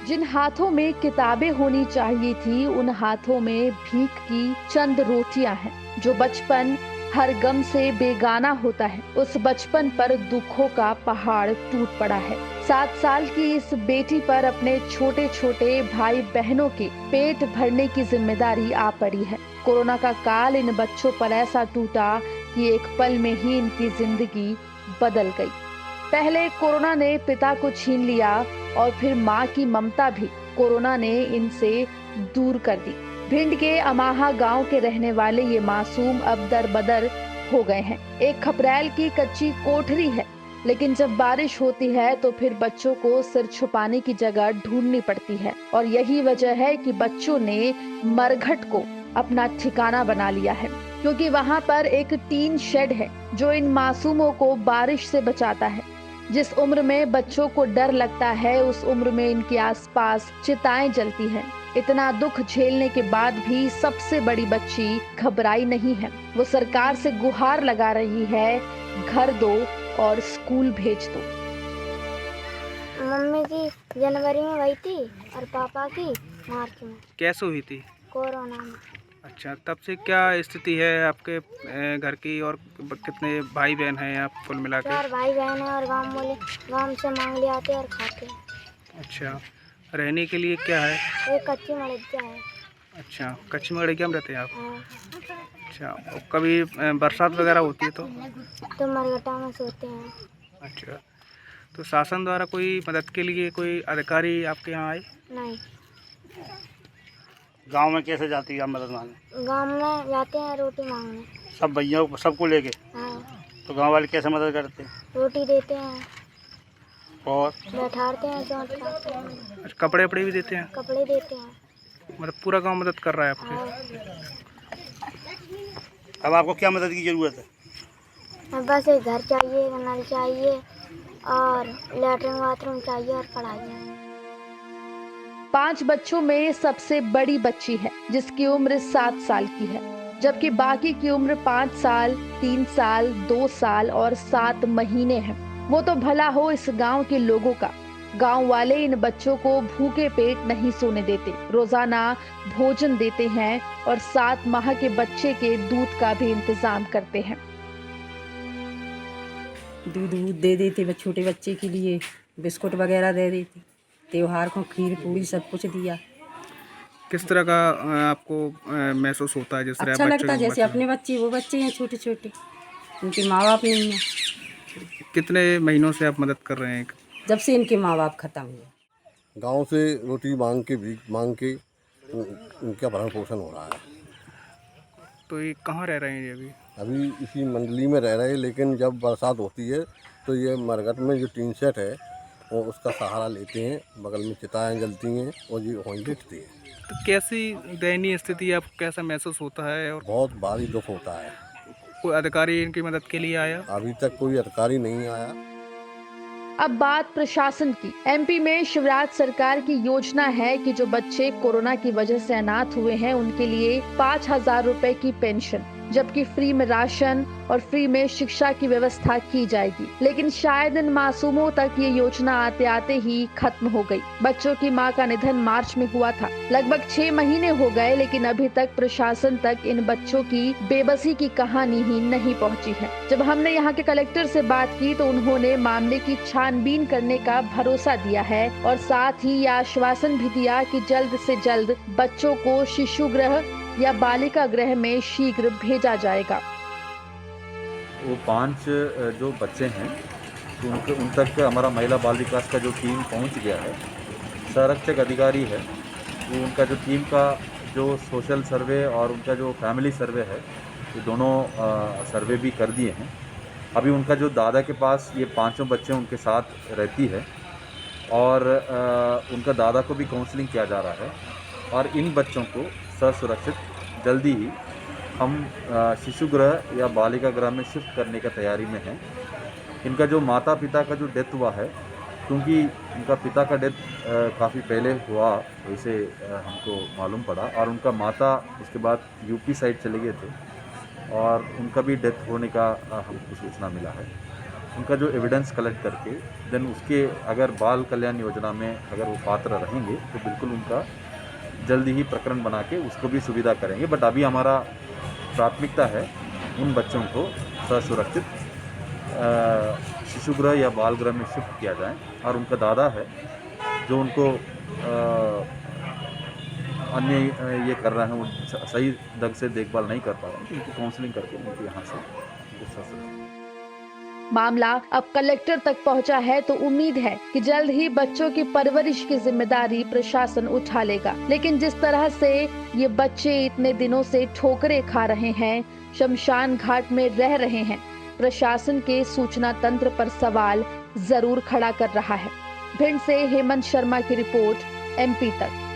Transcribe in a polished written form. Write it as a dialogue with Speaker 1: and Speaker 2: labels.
Speaker 1: जिन हाथों में किताबें होनी चाहिए थी, उन हाथों में भीख की चंद रोटियां हैं। जो बचपन हर गम से बेगाना होता है, उस बचपन पर दुखों का पहाड़ टूट पड़ा है। 7 साल की इस बेटी पर अपने छोटे छोटे भाई बहनों के पेट भरने की जिम्मेदारी आ पड़ी है। कोरोना का काल इन बच्चों पर ऐसा टूटा कि एक पल में ही इनकी जिंदगी बदल गई। पहले कोरोना ने पिता को छीन लिया और फिर माँ की ममता भी कोरोना ने इनसे दूर कर दी। भिंड के अमाहा गांव के रहने वाले ये मासूम अब दरबदर हो गए हैं। एक खपरैल की कच्ची कोठरी है, लेकिन जब बारिश होती है तो फिर बच्चों को सिर छुपाने की जगह ढूंढनी पड़ती है। और यही वजह है कि बच्चों ने मरघट को अपना ठिकाना बना लिया है, क्योंकि वहां पर एक टीन शेड है जो इन मासूमों को बारिश से बचाता है। जिस उम्र में बच्चों को डर लगता है, उस उम्र में इनके आसपास चिताएं जलती हैं। इतना दुख झेलने के बाद भी सबसे बड़ी बच्ची घबराई नहीं है। वो सरकार से गुहार लगा रही है, घर दो और स्कूल भेज दो।
Speaker 2: मम्मी की जनवरी में हुई थी और पापा की मार्च में।
Speaker 3: कैसे हुई थी?
Speaker 2: कोरोना में।
Speaker 3: अच्छा, तब से क्या स्थिति है आपके घर की, और कितने भाई बहन हैं आप कुल मिला के?
Speaker 2: 4 भाई बहन हैं और गांव से मांग ले आते और खाते।
Speaker 3: अच्छा, रहने के लिए क्या है?
Speaker 2: एक कच्ची मड़िया है।
Speaker 3: अच्छा, कच्ची मड़ैया में रहते हैं आप?
Speaker 2: हाँ।
Speaker 3: अच्छा, और कभी बरसात वगैरह होती है
Speaker 2: तो मरघटा में सोते हैं।
Speaker 3: अच्छा, तो शासन द्वारा कोई मदद के लिए कोई अधिकारी आपके यहाँ आए?
Speaker 2: नहीं।
Speaker 4: गांव में कैसे जाती है आप मदद मांगने?
Speaker 2: गांव में जाते हैं रोटी मांगने।
Speaker 4: सब भैया सबको लेके?
Speaker 2: हाँ।
Speaker 4: तो गांव वाले कैसे मदद करते हैं?
Speaker 2: रोटी देते हैं
Speaker 4: और
Speaker 2: बैठाते हैं, चौंट खाते हैं।
Speaker 3: अच्छा, कपड़े वपड़े भी देते हैं?
Speaker 2: कपड़े देते हैं।
Speaker 3: मतलब पूरा गांव मदद कर रहा है आपके?
Speaker 2: हाँ।
Speaker 4: अब आपको क्या मदद की ज़रूरत है?
Speaker 2: अब बस एक घर चाहिए, नल चाहिए और लेटरिन बाथरूम चाहिए और पढ़ाई।
Speaker 1: 5 बच्चों में सबसे बड़ी बच्ची है, जिसकी उम्र 7 साल की है, जबकि बाकी की उम्र 5 साल, 3 साल, 2 साल और 7 महीने है। वो तो भला हो इस गांव के लोगों का। गांव वाले इन बच्चों को भूखे पेट नहीं सोने देते, रोजाना भोजन देते हैं और 7 माह के बच्चे के दूध का भी इंतजाम करते हैं।
Speaker 5: दूध वूध दे देते छोटे बच्चे के लिए, बिस्कुट वगैरह दे देते, त्योहार को खीर पूरी सब कुछ दिया।
Speaker 3: किस तरह का आपको महसूस होता है? जिस तरह
Speaker 5: अच्छा
Speaker 3: बच्चों
Speaker 5: लगता है,
Speaker 3: की
Speaker 5: जैसे अपने बच्चे वो बच्चे हैं छोटे छोटे, उनके माँ बाप नहीं हैं।
Speaker 3: कितने महीनों से आप मदद कर रहे हैं?
Speaker 5: जब से इनके माँ बाप खत्म हुए।
Speaker 6: गांव से रोटी मांग के भीख मांग के उनका भरण पोषण हो रहा है।
Speaker 3: तो ये कहाँ रह रहे हैं ये अभी?
Speaker 6: अभी इसी मंडली में रह रहे हैं, लेकिन जब बरसात होती है तो ये मरघट में जो टीन सेट है वो उसका सहारा लेते हैं। बगल में चिताएं जलती हैं और ये वहीं बैठते हैं।
Speaker 3: तो कैसी दयनीय स्थिति है, आपको कैसा महसूस होता है? और
Speaker 6: बहुत भारी दुख होता है।
Speaker 3: कोई अधिकारी इनकी मदद के लिए आया?
Speaker 6: अभी तक कोई अधिकारी नहीं आया।
Speaker 1: अब बात प्रशासन की। एमपी में शिवराज सरकार की योजना है कि जो बच्चे कोरोना की वजह से अनाथ हुए हैं, उनके लिए 5,000 रुपए की पेंशन, जबकि फ्री में राशन और फ्री में शिक्षा की व्यवस्था की जाएगी। लेकिन शायद इन मासूमों तक ये योजना आते आते ही खत्म हो गई। बच्चों की मां का निधन मार्च में हुआ था। लगभग 6 महीने हो गए, लेकिन अभी तक प्रशासन तक इन बच्चों की बेबसी की कहानी ही नहीं पहुंची है। जब हमने यहाँ के कलेक्टर से बात की तो उन्होंने मामले की छानबीन करने का भरोसा दिया है और साथ ही यह आश्वासन भी दिया कि जल्द से जल्द बच्चों को शिशु गृह या बालिका गृह में शीघ्र भेजा जाएगा।
Speaker 7: वो 5 जो बच्चे हैं तो उन तक हमारा महिला बाल विकास का जो टीम पहुंच गया है। संरक्षक अधिकारी है, वो उनका जो टीम का जो सोशल सर्वे और उनका जो फैमिली सर्वे है, ये दोनों सर्वे भी कर दिए हैं। अभी उनका जो दादा के पास ये 5 बच्चे उनके साथ रहती है और उनका दादा को भी काउंसलिंग किया जा रहा है और इन बच्चों को ससुरक्षित जल्दी ही हम शिशु गृह या बालिका गृह में शिफ्ट करने का तैयारी में हैं। इनका जो माता पिता का जो डेथ हुआ है, क्योंकि उनका पिता का डेथ काफ़ी पहले हुआ, वैसे हमको मालूम पड़ा, और उनका माता उसके बाद यूपी साइड चले गए थे और उनका भी डेथ होने का हमको सूचना मिला है। उनका जो एविडेंस कलेक्ट करके देन उसके अगर बाल कल्याण योजना में अगर वो पात्र रहेंगे तो बिल्कुल उनका जल्दी ही प्रकरण बना के उसको भी सुविधा करेंगे। बट अभी हमारा प्राथमिकता है उन बच्चों को ससुरक्षित शिशुगृह या बाल गृह में शिफ्ट किया जाए और उनका दादा है जो उनको अन्य ये कर रहे हैं, वो सही ढंग से देखभाल नहीं कर पा रहे हैं, तो उनको काउंसलिंग करके उनको यहाँ से
Speaker 1: मामला अब कलेक्टर तक पहुंचा है तो उम्मीद है कि जल्द ही बच्चों की परवरिश की जिम्मेदारी प्रशासन उठा लेगा। लेकिन जिस तरह से ये बच्चे इतने दिनों से ठोकरें खा रहे हैं, शमशान घाट में रह रहे हैं, प्रशासन के सूचना तंत्र पर सवाल जरूर खड़ा कर रहा है। भिंड से हेमंत शर्मा की रिपोर्ट, MP तक।